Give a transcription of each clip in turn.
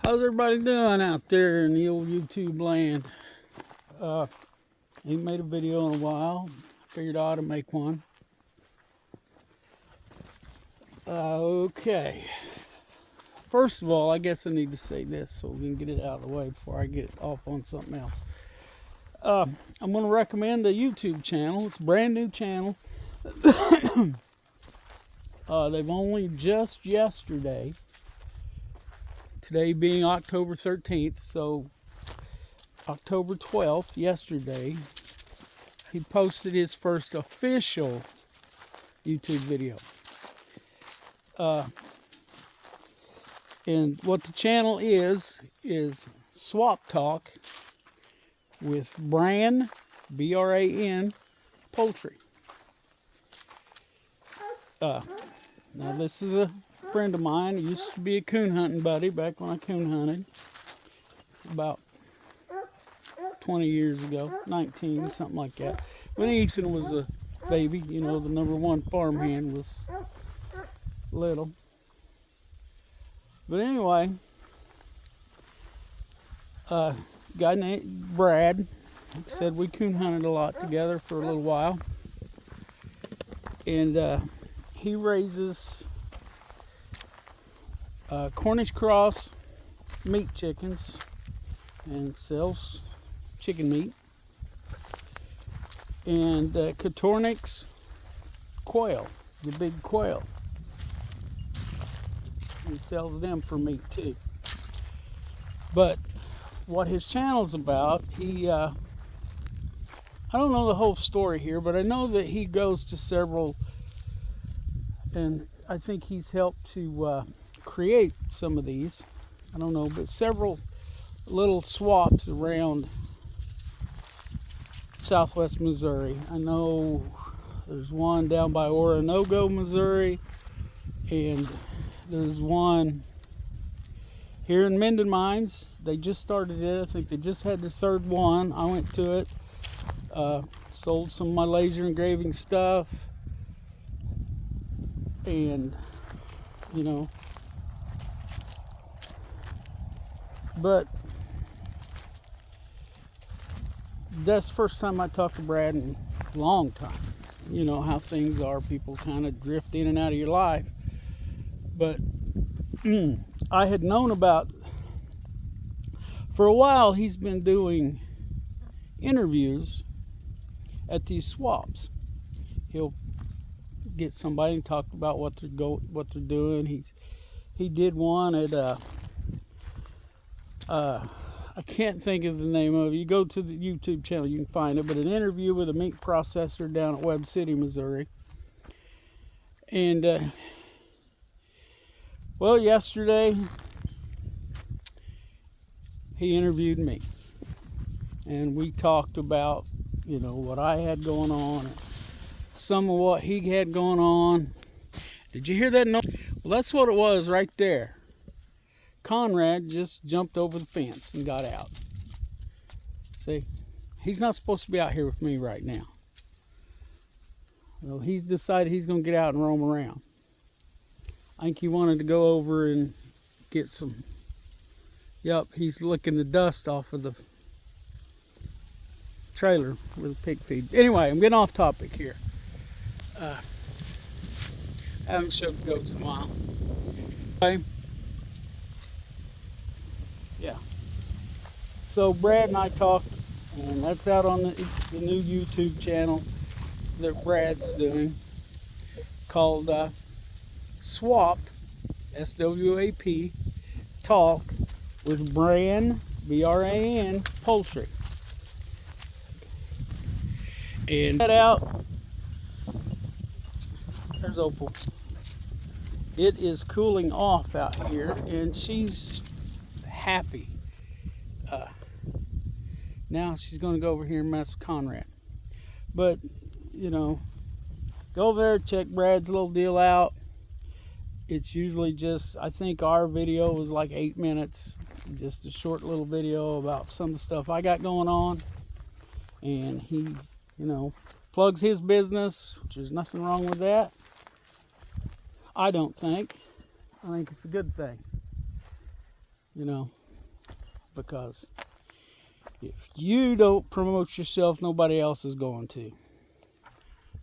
How's everybody doing out there in the old YouTube land? Ain't made a video in a while. Figured I ought to make one. Okay. First of all, I guess I need to say this so we can get it out of the way before I get off on something else. I'm going to recommend a YouTube channel. It's a brand new channel. They've only just yesterday, today being October 13th, so October 12th, yesterday, he posted his first official YouTube video. And what the channel is Swap Talk with Bran, B-R-A-N, Poultry. Now this is a friend of mine. He used to be a coon hunting buddy back when I coon hunted. About 20 years ago, 19, something like that. When Ethan was a baby, you know, the #1 farmhand was little. But anyway, guy named Brad said we coon hunted a lot together for a little while. And he raises Cornish cross meat chickens and sells chicken meat. And Coturnix quail, the big quail. He sells them for meat too. But what his channel's about, I don't know the whole story here, but I know that he goes to several, and I think he's helped to create some of these. I don't know, but several little swaps around southwest Missouri. I know there's one down by Oronogo, Missouri, and there's one here in Minden Mines. They just started it. I think they just had their third one. I went to it. Sold some of my laser engraving stuff. And, you know. But that's the first time I talked to Brad in a long time. You know how things are. People kind of drift in and out of your life. But I had known about, for a while, he's been doing interviews at these swaps. He'll get somebody and talk about what they're doing. He did one at I can't think of the name of it. You go to the YouTube channel, you can find it. But an interview with a meat processor down at Webb City, Missouri. And well, yesterday he interviewed me, and we talked about, you know, what I had going on, and some of what he had going on. Did you hear that noise? Well, that's what it was right there. Conrad just jumped over the fence and got out. See, he's not supposed to be out here with me right now. Well, he's decided he's going to get out and roam around. I think he wanted to go over and get some. Yep, he's licking the dust off of the trailer with the pig feed. Anyway, I'm getting off topic here. I haven't showed the goats in a while. Okay. Yeah. So Brad and I talked, and that's out on the new YouTube channel that Brad's doing, called Swap, S-W-A-P, Talk with Bran, B-R-A-N, Poultry. And that out, there's Opal. It is cooling off out here, and she's happy. Now she's going to go over here and mess with Conrad. But, you know, go over there, check Brad's little deal out. It's usually just, I think our video was like 8 minutes. Just a short little video about some of the stuff I got going on. And he, you know, plugs his business, which is nothing wrong with that. I don't think. I think it's a good thing. you know, because if you don't promote yourself, nobody else is going to.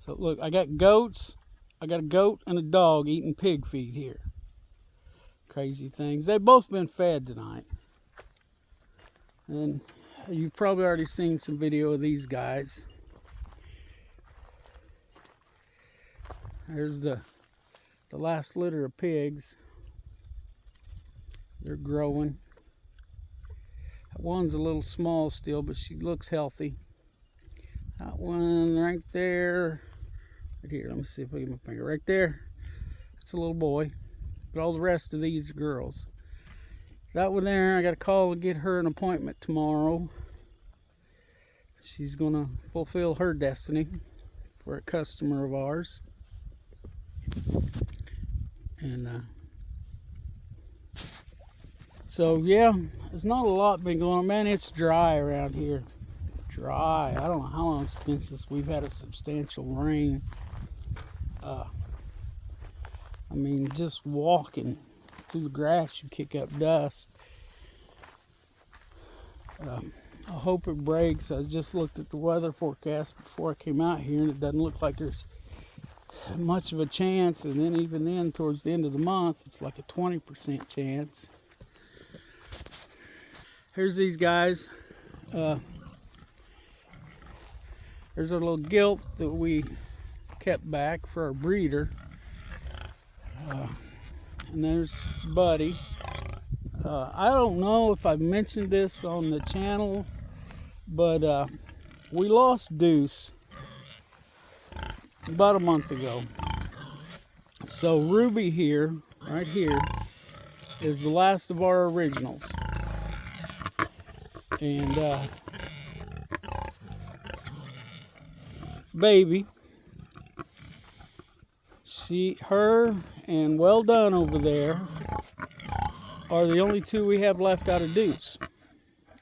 So look, I got goats. I got a goat and a dog eating pig feed here. Crazy things. They've both been fed tonight. And you've probably already seen some video of these guys. There's the last litter of pigs. They're growing. That one's a little small still, but she looks healthy. That one right there. Right here, let me see if I get my finger. Right there, it's a little boy. But all the rest of these are girls. That one there, I got to call and get her an appointment tomorrow. She's going to fulfill her destiny for a customer of ours. And so yeah, there's not a lot been going on. Man, it's dry around here. Dry. I don't know how long it's been since we've had a substantial rain. I mean, just walking through the grass, you kick up dust. I hope it breaks. I just looked at the weather forecast before I came out here, and it doesn't look like there's much of a chance. And then even then, towards the end of the month, it's like a 20% chance. Here's these guys. There's our little gilt that we kept back for our breeder. And there's Buddy. I don't know if I've mentioned this on the channel, but we lost Deuce about a month ago. So Ruby here, right here, is the last of our originals. And Baby, her and Well Done over there are the only two we have left out of Deuce.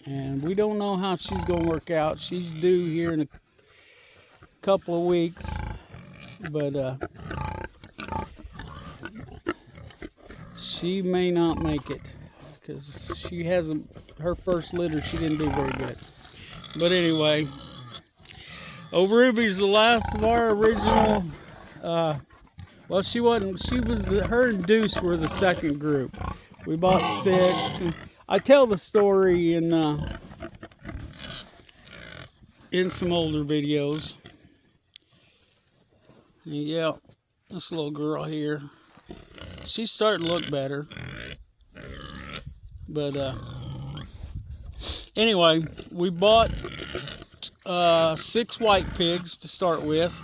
And we don't know how she's going to work out. She's due here in a couple of weeks. But she may not make it. Because she hasn't, her first litter, she didn't do very good. But anyway, Ruby's the last of our original. Well, she wasn't. Her and Deuce were the second group. We bought 6. And I tell the story in some older videos. And yeah, this little girl here, she's starting to look better. But anyway, we bought 6 white pigs to start with.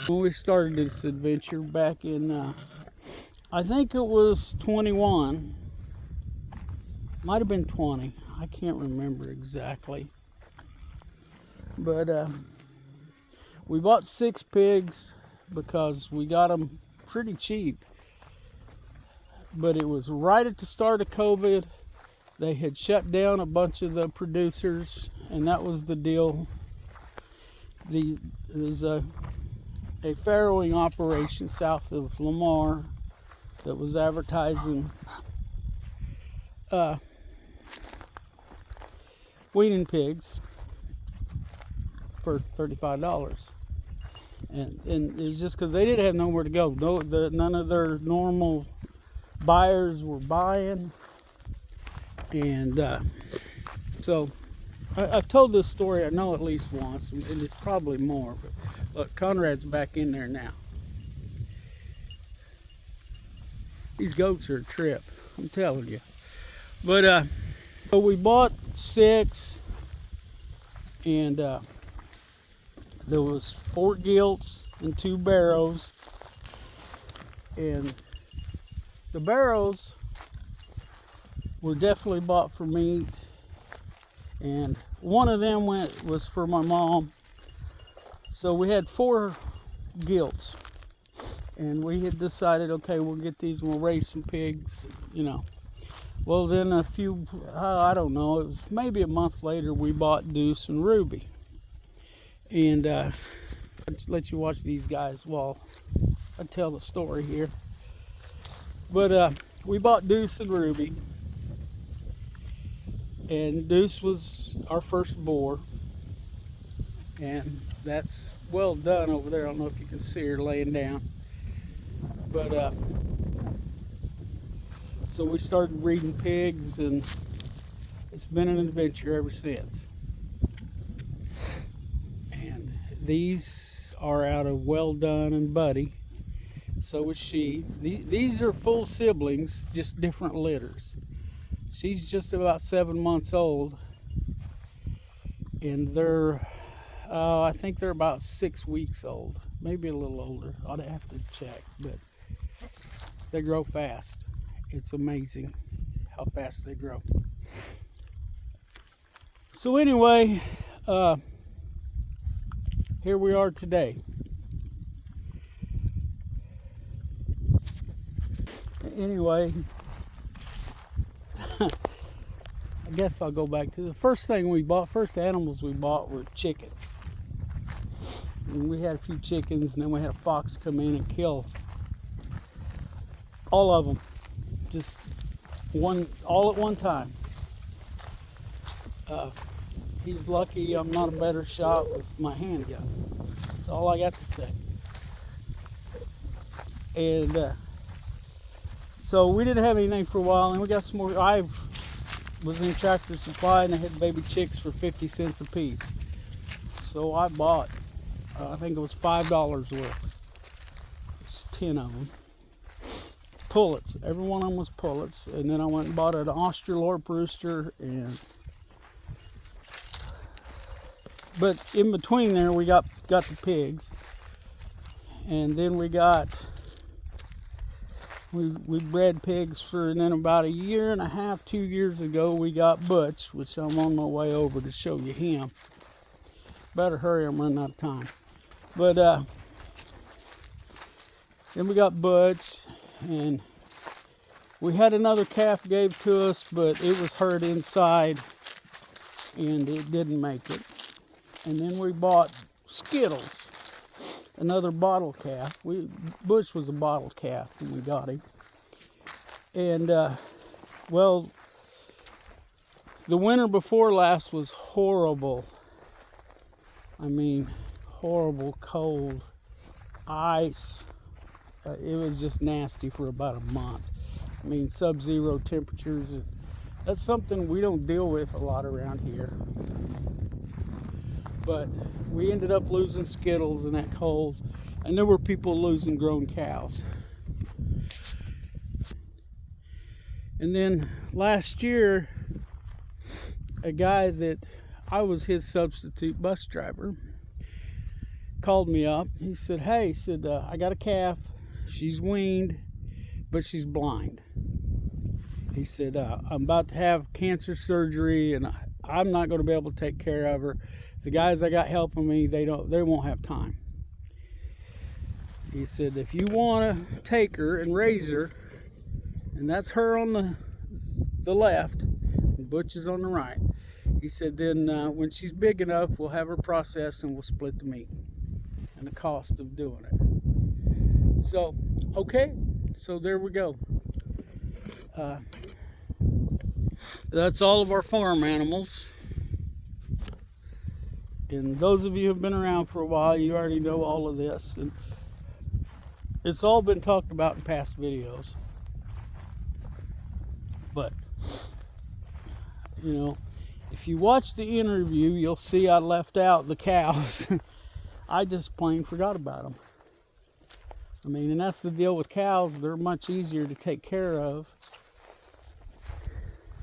When we started this adventure back in, I think it was 21. Might have been 20. I can't remember exactly. But we bought 6 pigs because we got them pretty cheap. But it was right at the start of COVID. They had shut down a bunch of the producers, and that was the deal. There's a farrowing operation south of Lamar that was advertising weaning pigs for $35, and it was just because they didn't have nowhere to go. None of their normal buyers were buying, and so I've told this story, I know, at least once, and it's probably more. But look, Conrad's back in there now. These goats are a trip, I'm telling you. But so we bought 6, and there was 4 gilts and 2 barrows, and the barrows were definitely bought for meat, and one of them was for my mom. So we had 4 gilts, and we had decided, okay, we'll get these and we'll raise some pigs, you know. Well, then a few, I don't know, it was maybe a month later, we bought Deuce and Ruby. And I'll let you watch these guys while I tell the story here. But we bought Deuce and Ruby, And Deuce was our first boar. And that's well done over there. I don't know if you can see her laying down. But so we started breeding pigs, and it's been an adventure ever since. And these are out of Well Done and Buddy. So is she. These are full siblings, just different litters. She's just about 7 months old, and they're, I think they're about 6 weeks old, maybe a little older. I'd have to check, but they grow fast. It's amazing how fast they grow. So anyway, here we are today. Anyway, I guess I'll go back to the first thing we bought. First animals we bought were chickens. And we had a few chickens, and then we had a fox come in and kill all of them, just all at one time. He's lucky I'm not a better shot with my handgun. That's all I got to say. And so we didn't have anything for a while, and we got some more. I was in Tractor Supply, and they had baby chicks for 50 cents a piece. So I bought, I think it was $5 worth. It's 10 of them. Pullets. Every one of them was pullets. And then I went and bought an Australorp rooster. But in between there, we got the pigs. And then we bred pigs and then about a year and a half, 2 years ago, we got Butch, which I'm on my way over to show you him. Better hurry, I'm running out of time. But then we got Butch, and we had another calf gave to us, but it was hurt inside, and it didn't make it. And then we bought Skittles, another bottle calf. Butch was a bottle calf when we got him. And, well, the winter before last was horrible. I mean, horrible, cold, ice. It was just nasty for about a month. I mean, sub-zero temperatures. That's something we don't deal with a lot around here. But we ended up losing Skittles in that cold, and there were people losing grown cows. And then last year, a guy that I was his substitute bus driver called me up. He said, hey, I got a calf. She's weaned, but she's blind. He said, I'm about to have cancer surgery, and I'm not going to be able to take care of her. The guys I got helping me, they won't have time. He said, if you want to take her and raise her, and that's her on the left, and Butch is on the right. He said, then when she's big enough, we'll have her processed and we'll split the meat and the cost of doing it. So, okay, so there we go. That's all of our farm animals. And those of you who have been around for a while, you already know all of this. And it's all been talked about in past videos. But, you know, if you watch the interview, you'll see I left out the cows. I just plain forgot about them. I mean, and that's the deal with cows. They're much easier to take care of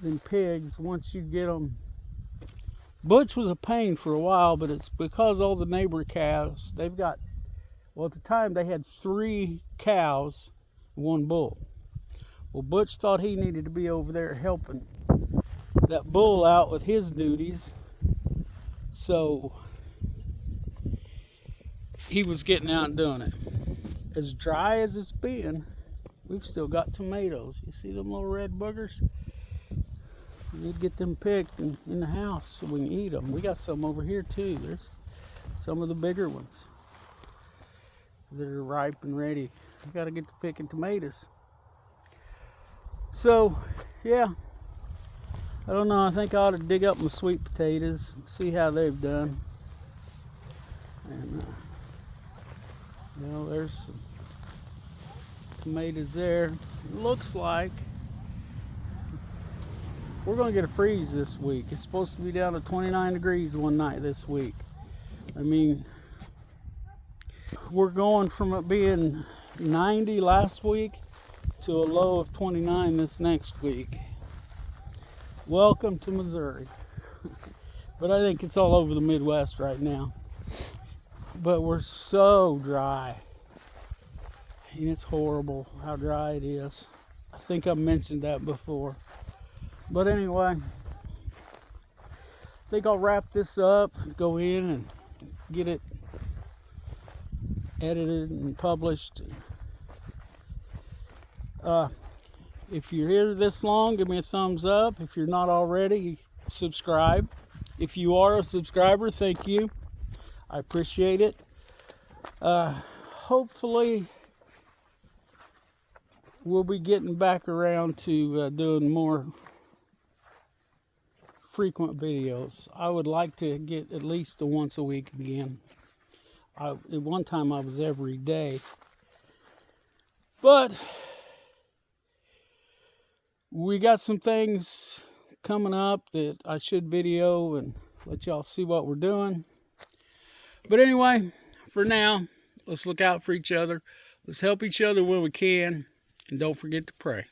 than pigs once you get them. Butch was a pain for a while, but it's because all the neighbor calves, they've got, well, at the time they had 3 cows, 1 bull. Well, Butch thought he needed to be over there helping that bull out with his duties, so he was getting out and doing it. As dry as it's been, we've still got tomatoes. You see them little red boogers? We need to get them picked in the house so we can eat them. We got some over here too. There's some of the bigger ones that are ripe and ready. We got to get to picking tomatoes. So, yeah, I don't know, I think I ought to dig up my sweet potatoes and see how they've done. And, there's some tomatoes there. It looks like we're going to get a freeze this week. It's supposed to be down to 29 degrees one night this week. I mean, we're going from it being 90 last week to a low of 29 this next week. Welcome to Missouri. But I think it's all over the Midwest right now. But we're so dry. And it's horrible how dry it is. I think I've mentioned that before. But anyway, I think I'll wrap this up, go in and get it edited and published. If you're here this long, give me a thumbs up. If you're not already, subscribe. If you are a subscriber, thank you. I appreciate it. Hopefully, we'll be getting back around to doing more frequent videos. I would like to get at least a once a week again. At one time I was every day. But we got some things coming up that I should video and let y'all see what we're doing. But anyway, for now, let's look out for each other. Let's help each other when we can. And don't forget to pray.